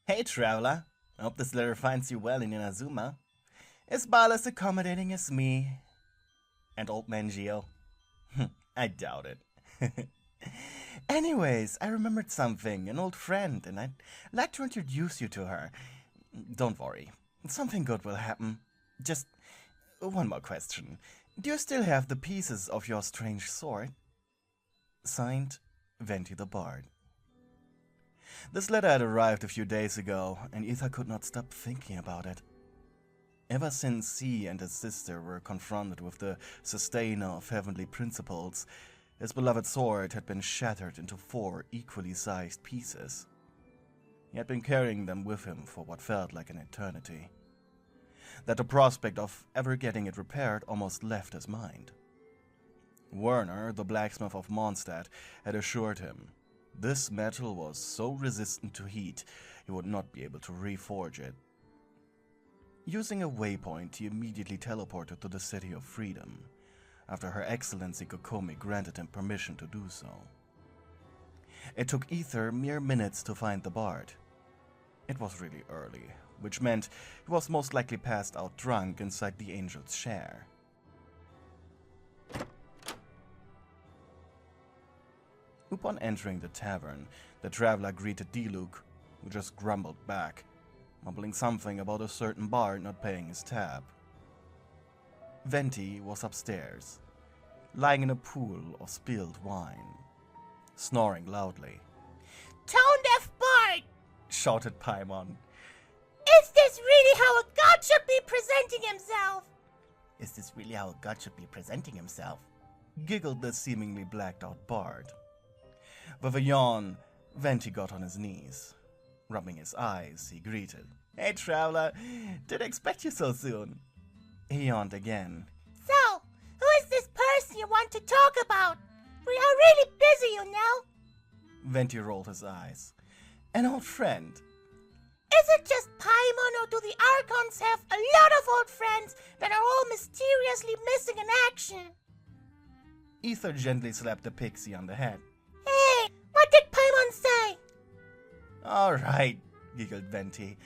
Hey traveler, I hope this letter finds you well in Inazuma. Is Bal as accommodating as me? And old man Gio? I doubt it. Anyways, I remembered something, an old friend, and I'd like to introduce you to her. Don't worry, something good will happen. Just one more question. Do you still have the pieces of your strange sword? Signed, Venti the Bard. This letter had arrived a few days ago, and Ether could not stop thinking about it. Ever since he and his sister were confronted with the sustainer of heavenly principles, his beloved sword had been shattered into 4 equally sized pieces. He had been carrying them with him for what felt like an eternity. That the prospect of ever getting it repaired almost left his mind. Werner, the blacksmith of Mondstadt, had assured him this metal was so resistant to heat he would not be able to reforge it. Using a waypoint, he immediately teleported to the City of Freedom, after Her Excellency Kokomi granted him permission to do so. It took Ether mere minutes to find the Bard. It was really early, which meant he was most likely passed out drunk inside the Angel's share. Upon entering the tavern, the traveler greeted Diluc, who just grumbled back, mumbling something about a certain bard not paying his tab. Venti was upstairs, lying in a pool of spilled wine, snoring loudly. "Tone-deaf bard!" shouted Paimon. "Is this really how a god should be presenting himself?" "Is this really how a god should be presenting himself?" giggled the seemingly blacked-out bard. With a yawn, Venti got on his knees. Rubbing his eyes, he greeted. "Hey, traveler, didn't expect you so soon." He yawned again. "So, who is this person you want to talk about? We are really busy, you know." Venti rolled his eyes. "An old friend." "Is it just Paimon, or do the Archons have a lot of old friends that are all mysteriously missing in action?" Ether gently slapped the pixie on the head. "Hey, what did Paimon say?" "Alright," giggled Venti.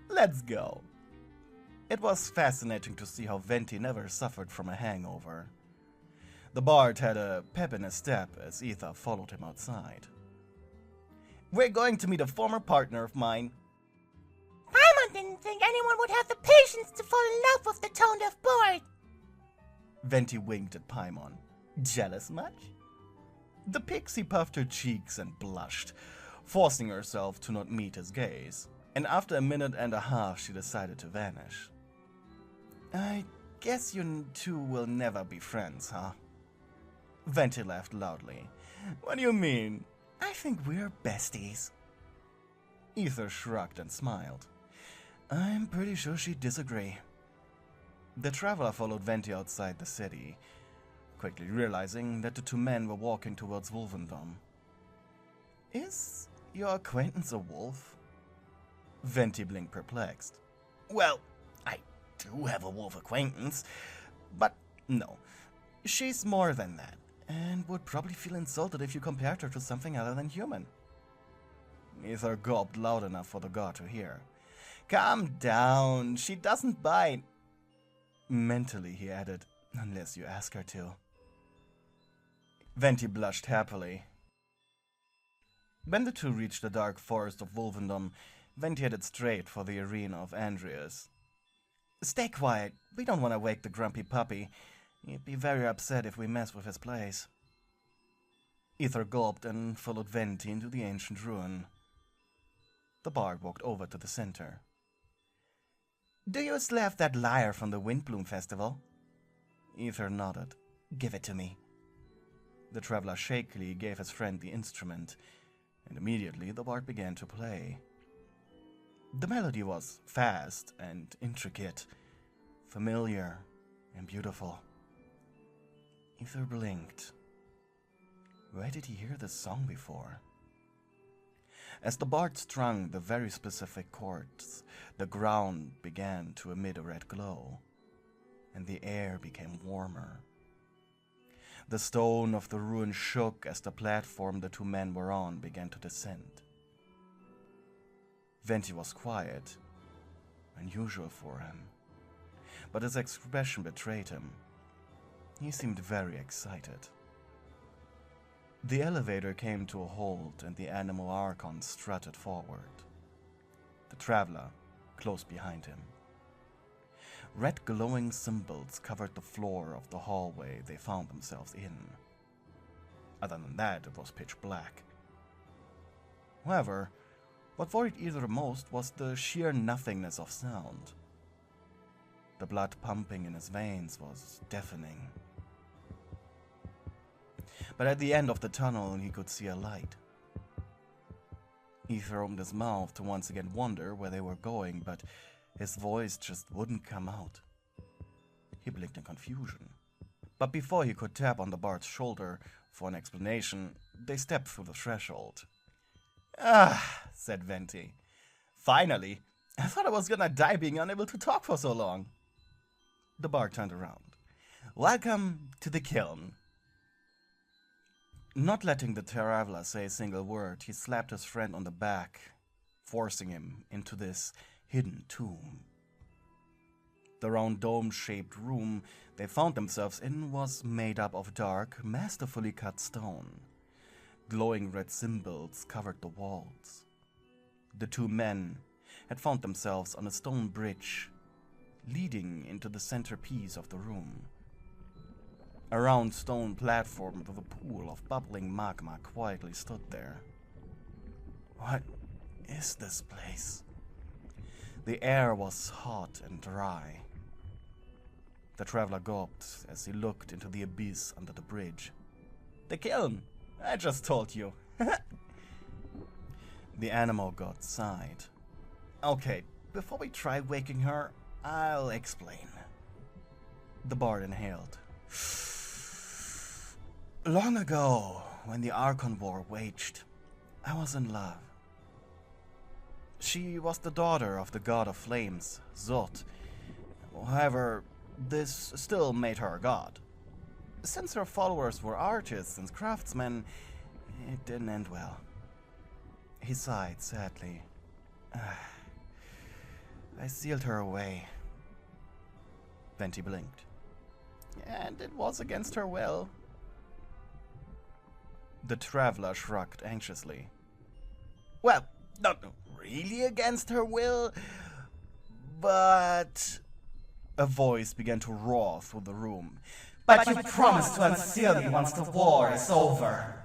"Let's go." It was fascinating to see how Venti never suffered from a hangover. The bard had a pep in his step as Ether followed him outside. "We're going to meet a former partner of mine." Paimon didn't think anyone would have the patience to fall in love with the tone-deaf bard. Venti winked at Paimon. "Jealous much?" The pixie puffed her cheeks and blushed, forcing herself to not meet his gaze, and after a minute and a half she decided to vanish. "I guess you two will never be friends, huh?" Venti laughed loudly. "What do you mean? I think we're besties." Ether shrugged and smiled. "I'm pretty sure she'd disagree." The traveler followed Venti outside the city, quickly realizing that the 2 men were walking towards wolvendom. "Is your acquaintance a wolf?" Venti blinked perplexed. "Well, I do have a wolf acquaintance, but no, she's more than that, and would probably feel insulted if you compared her to something other than human." Ether gulped loud enough for the god to hear. "Calm down, she doesn't bite." Mentally, he added, "unless you ask her to." Venti blushed happily. When the two reached the dark forest of Wolvendom, Venti headed straight for the arena of Andreas. "Stay quiet, we don't want to wake the grumpy puppy. He'd be very upset if we mess with his place." Ether gulped and followed Venti into the ancient ruin. The bard walked over to the center. "Do you still have that lyre from the Windbloom Festival?" Ether nodded. "Give it to me." The traveler shakily gave his friend the instrument, and immediately the bard began to play. The melody was fast and intricate, familiar and beautiful. Ether blinked. Where did he hear this song before? As the bard strung the very specific chords, the ground began to emit a red glow, and the air became warmer. The stone of the ruin shook as the platform the 2 men were on began to descend. Venti was quiet, unusual for him, but his expression betrayed him. He seemed very excited. The elevator came to a halt and the animal Archon strutted forward. The traveler close behind him. Red glowing symbols covered the floor of the hallway they found themselves in. Other than that, it was pitch black. However, what worried Ether the most was the sheer nothingness of sound. The blood pumping in his veins was deafening. But at the end of the tunnel, he could see a light. Ether opened his mouth to once again wonder where they were going, but his voice just wouldn't come out. He blinked in confusion. But before he could tap on the bard's shoulder for an explanation, they stepped through the threshold. "Ah," said Venti. "Finally! I thought I was gonna die being unable to talk for so long." The bard turned around. "Welcome to the kiln." Not letting the traveler say a single word, he slapped his friend on the back, forcing him into this hidden tomb. The round dome-shaped room they found themselves in was made up of dark, masterfully cut stone. Glowing red symbols covered the walls. The two men had found themselves on a stone bridge leading into the centerpiece of the room. A round stone platform with a pool of bubbling magma quietly stood there. What is this place? The air was hot and dry. The traveler gulped as he looked into the abyss under the bridge. "The kiln! I just told you." The animal god sighed. "Okay, before we try waking her, I'll explain." The bard inhaled. "Long ago, when the Archon War waged, I was in love. She was the daughter of the god of flames, Zot. However, this still made her a god. Since her followers were artists and craftsmen, it didn't end well." He sighed sadly. "I sealed her away." Venti blinked. "And it was against her will." The traveler shrugged anxiously. "Well, not really against her will, but..." A voice began to roar through the room. "But you promised to unseal me once the war is over."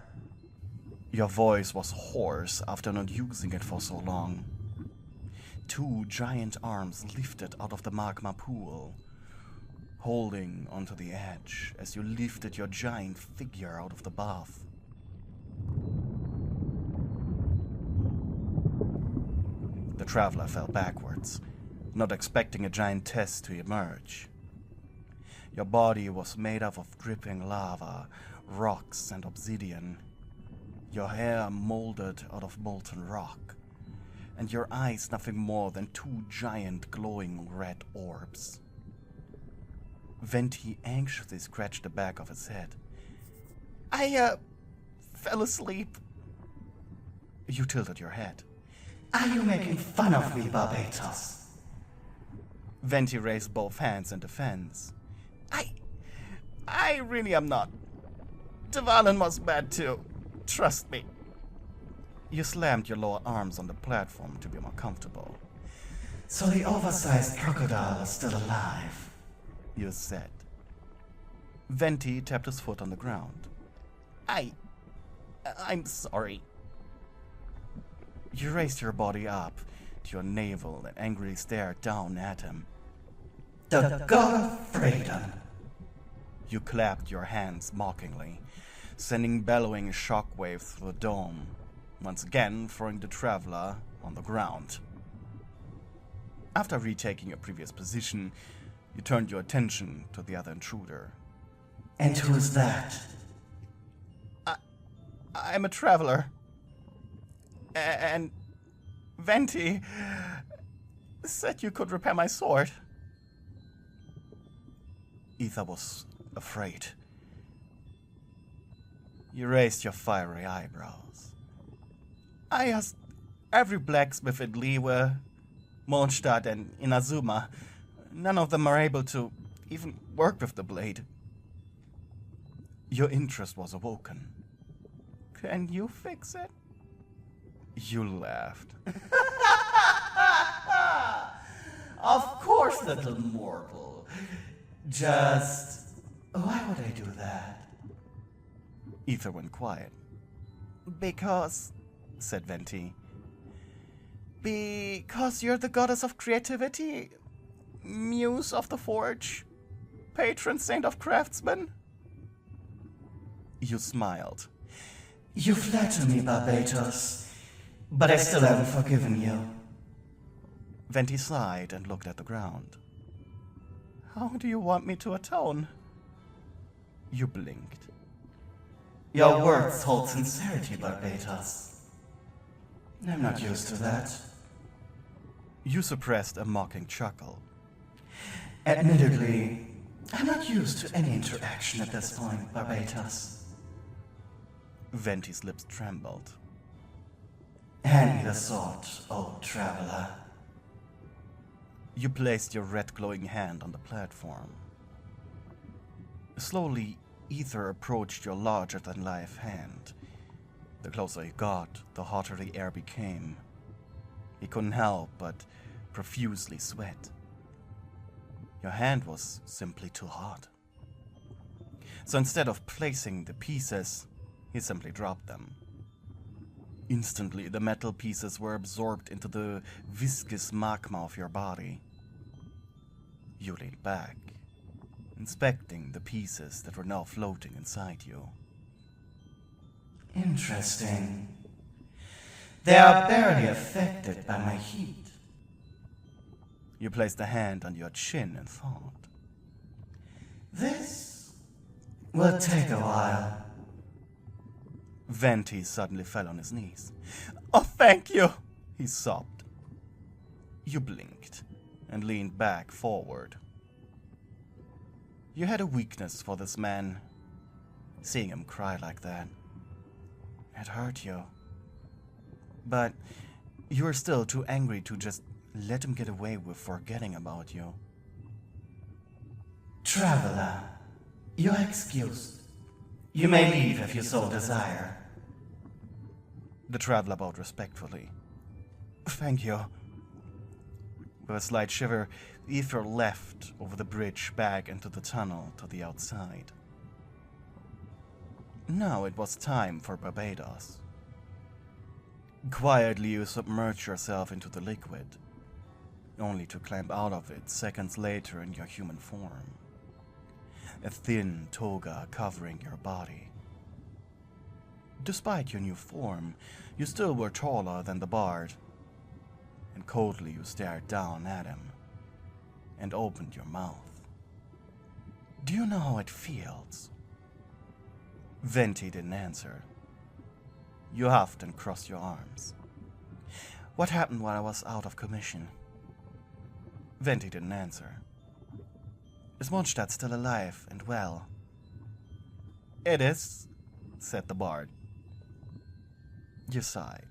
Your voice was hoarse after not using it for so long. Two giant arms lifted out of the magma pool, holding onto the edge as you lifted your giant figure out of the bath. The traveler fell backwards, not expecting a giantess to emerge. Your body was made up of dripping lava, rocks, and obsidian. Your hair molded out of molten rock, and your eyes nothing more than two giant glowing red orbs. Venti anxiously scratched the back of his head. I fell asleep." You tilted your head. "Are you making fun of me, Barbatos?" Venti raised both hands in defense. I really am not. Dvalin was bad too. Trust me." You slammed your lower arms on the platform to be more comfortable. "So the oversized crocodile is still alive," you said. Venti tapped his foot on the ground. I'm sorry." You raised your body up to your navel and angrily stared down at him. "The god of freedom." You clapped your hands mockingly, sending bellowing shockwaves through the dome, once again throwing the traveler on the ground. After retaking your previous position, you turned your attention to the other intruder. "And who is that?" I'm a traveler. And Venti said you could repair my sword." Ether was afraid. You raised your fiery eyebrows. I Every blacksmith in Lewd, Mondstadt, and Inazuma, none of them are able to even work with the blade. Your interest was awoken. Can you fix it? You laughed. Of course, little mortal. Just... why would I do that? Ether went quiet. Because, said Venti, because you're the goddess of creativity, muse of the forge, patron saint of craftsmen. You smiled. You flatter me, Barbatos, but I still haven't forgiven you. Venti sighed and looked at the ground. How do you want me to atone? You blinked. Your words hold sincerity, Barbatos. I'm not used to that. You suppressed a mocking chuckle. Admittedly, I'm not used to any interaction at this point, Barbatos. Venti's lips trembled. Hand me the sword, old traveler. You placed your red glowing hand on the platform. Slowly, Ether approached your larger-than-life hand. The closer he got, the hotter the air became. He couldn't help but profusely sweat. Your hand was simply too hot. So instead of placing the pieces, he simply dropped them. Instantly, the metal pieces were absorbed into the viscous magma of your body. You leaned back, inspecting the pieces that were now floating inside you. Interesting. They are barely affected by my heat. You placed a hand on your chin and thought. This will take a while. Venti suddenly fell on his knees. Oh, thank you, he sobbed. You blinked and leaned back forward. You had a weakness for this man. Seeing him cry like that, it hurt you. But you were still too angry to just let him get away with forgetting about you. Traveler, you are excused. You may leave if you so desire. The traveler bowed respectfully. Thank you. With a slight shiver, Ether left over the bridge back into the tunnel to the outside. Now it was time for Barbatos. Quietly you submerged yourself into the liquid, only to climb out of it seconds later in your human form. A thin toga covering your body. Despite your new form, you still were taller than the bard, and coldly you stared down at him, and opened your mouth. Do you know how it feels? Venti didn't answer. You huffed and crossed your arms. What happened while I was out of commission? Venti didn't answer. Is Mondstadt still alive and well? It is, said the bard. You sighed.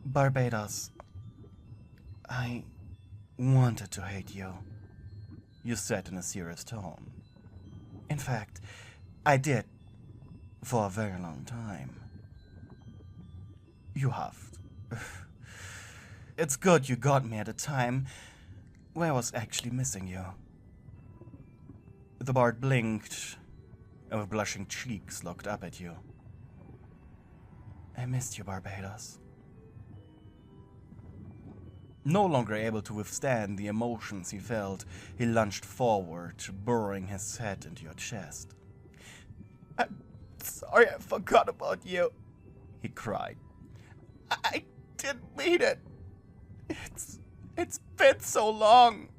Barbatos, I wanted to hate you, you said in a serious tone. In fact, I did, for a very long time. You huffed. It's good you got me at a time where I was actually missing you. The bard blinked, and with blushing cheeks looked up at you. I missed you, Barbatos. No longer able to withstand the emotions he felt, he lunged forward, burrowing his head into your chest. I'm sorry I forgot about you, he cried. I didn't mean it. It's been so long.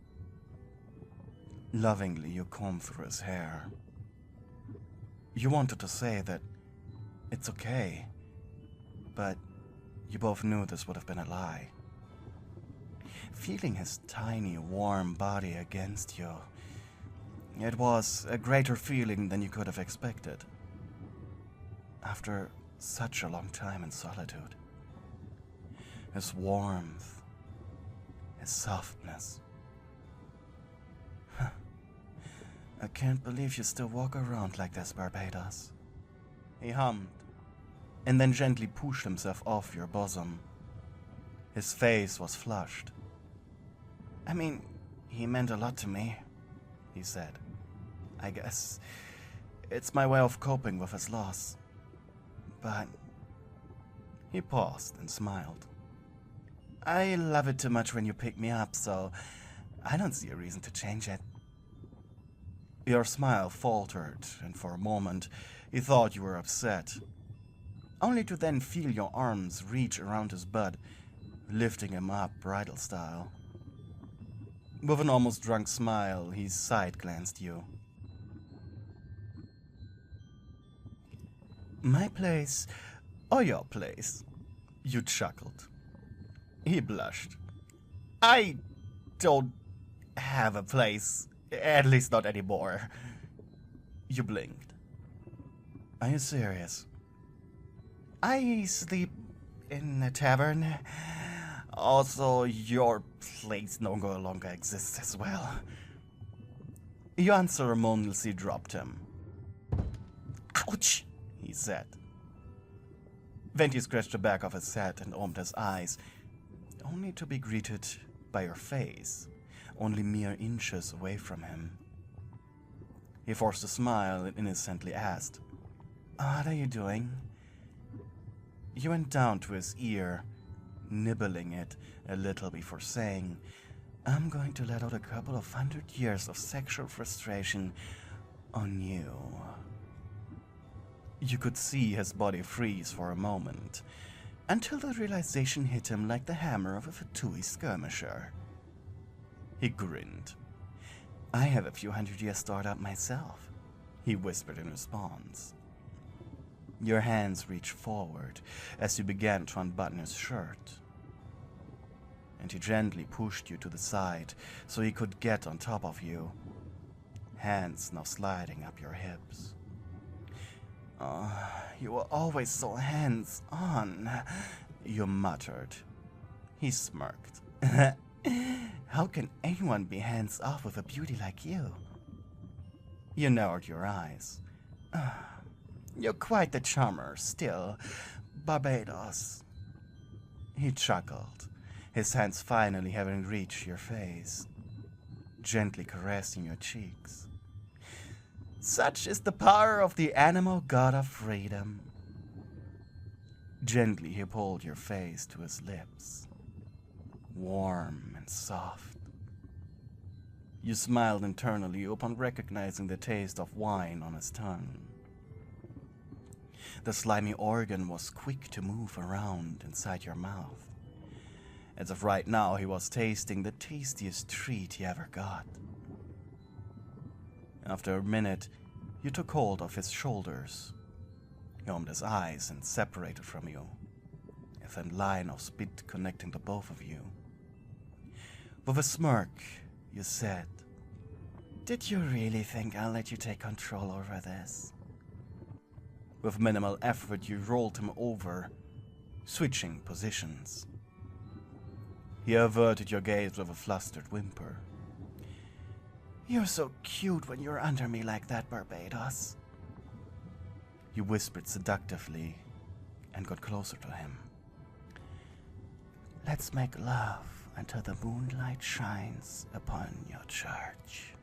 Lovingly, you combed through his hair. You wanted to say that it's okay, but you both knew this would have been a lie. Feeling his tiny, warm body against you, it was a greater feeling than you could have expected. After such a long time in solitude. his warmth, his softness. I can't believe you still walk around like this, Barbados. He hummed, and then gently pushed himself off your bosom. His face was flushed. I mean, he meant a lot to me, he said. I guess it's my way of coping with his loss. But he paused and smiled. I love it too much when you pick me up, so I don't see a reason to change it. Your smile faltered, and for a moment he thought you were upset, only to then feel your arms reach around his butt, lifting him up bridal style. With an almost drunk smile, he side-glanced you. My place, or your place? You chuckled. He blushed. I don't have a place, at least not anymore. You blinked. Are you serious? I sleep in a tavern. Also, your place no longer exists as well. You unceremoniously dropped him. Ouch, he said. Venti scratched the back of his head and opened his eyes, only to be greeted by your face, only mere inches away from him. He forced a smile and innocently asked, "What are you doing?" You went down to his ear, nibbling it a little before saying, "I'm going to let out a couple of 100 years of sexual frustration on you." You could see his body freeze for a moment, until the realization hit him like the hammer of a Fatui skirmisher. He grinned. "I have a few 100 years stored up myself," he whispered in response. Your hands reached forward as you began to unbutton his shirt, and he gently pushed you to the side so he could get on top of you, hands now sliding up your hips. "Oh, you were always so hands-on," you muttered. He smirked. "How can anyone be hands-off with a beauty like you?" You narrowed your eyes. "You're quite the charmer still, Barbados." He chuckled, his hands finally having reached your face, gently caressing your cheeks. "Such is the power of the animal god of freedom." Gently he pulled your face to his lips, warm and soft. You smiled internally upon recognizing the taste of wine on his tongue. The slimy organ was quick to move around inside your mouth, as if right now he was tasting the tastiest treat he ever got. After a minute, you took hold of his shoulders. He opened his eyes and separated from you, a thin line of spit connecting the both of you. With a smirk, you said, "Did you really think I'll let you take control over this?" With minimal effort, you rolled him over, switching positions. He averted your gaze with a flustered whimper. "You're so cute when you're under me like that, Barbados." You whispered seductively and got closer to him. "Let's make love until the moonlight shines upon your church."